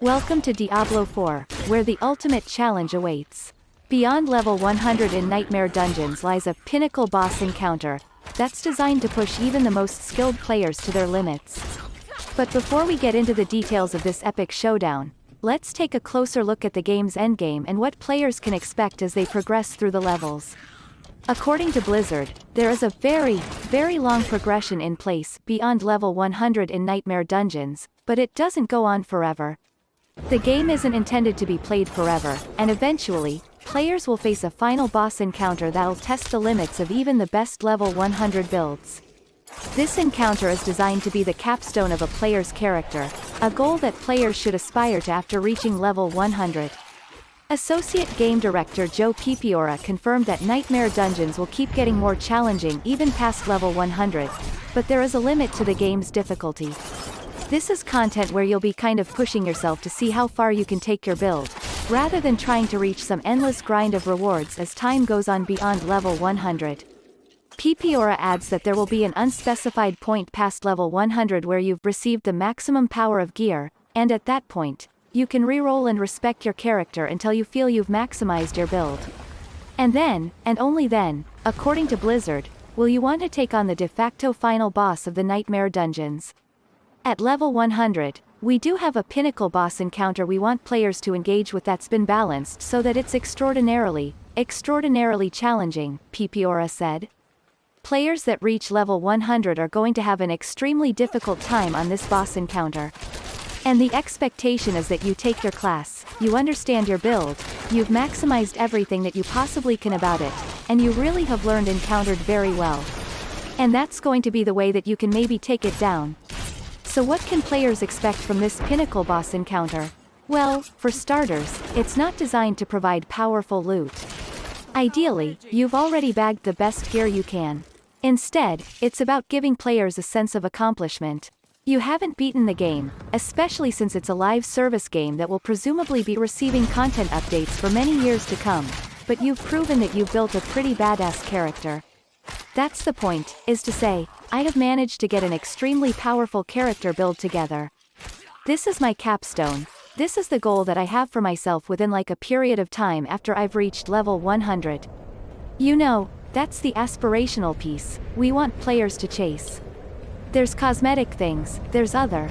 Welcome to Diablo 4, where the ultimate challenge awaits. Beyond level 100 in Nightmare Dungeons lies a Pinnacle boss encounter that's designed to push even the most skilled players to their limits. But before we get into the details of this epic showdown, let's take a closer look at the game's endgame and what players can expect as they progress through the levels. According to Blizzard, there is a very long progression in place beyond level 100 in Nightmare Dungeons, but it doesn't go on forever. The game isn't intended to be played forever, and eventually, players will face a final boss encounter that'll test the limits of even the best level 100 builds. This encounter is designed to be the capstone of a player's character, a goal that players should aspire to after reaching level 100. Associate Game Director Joe Pipiora confirmed that Nightmare Dungeons will keep getting more challenging even past level 100, but there is a limit to the game's difficulty. This is content where you'll be kind of pushing yourself to see how far you can take your build, rather than trying to reach some endless grind of rewards as time goes on beyond level 100. Pipiora adds that there will be an unspecified point past level 100 where you've received the maximum power of gear, and at that point, you can reroll and respec your character until you feel you've maximized your build. And then, and only then, according to Blizzard, will you want to take on the de facto final boss of the Nightmare Dungeons. At level 100, we do have a Pinnacle boss encounter we want players to engage with that's been balanced so that it's extraordinarily challenging, Pipiora said. Players that reach level 100 are going to have an extremely difficult time on this boss encounter. And the expectation is that you take your class, you understand your build, you've maximized everything that you possibly can about it, and you really have learned encountered very well. And that's going to be the way that you can maybe take it down. So what can players expect from this Pinnacle boss encounter? Well, for starters, it's not designed to provide powerful loot. Ideally, you've already bagged the best gear you can. Instead, it's about giving players a sense of accomplishment. You haven't beaten the game, especially since it's a live service game that will presumably be receiving content updates for many years to come, but you've proven that you've built a pretty badass character. That's the point, is to say, I have managed to get an extremely powerful character build together. This is my capstone. This is the goal that I have for myself within like a period of time after I've reached level 100. You know, that's the aspirational piece we want players to chase. There's cosmetic things, there's other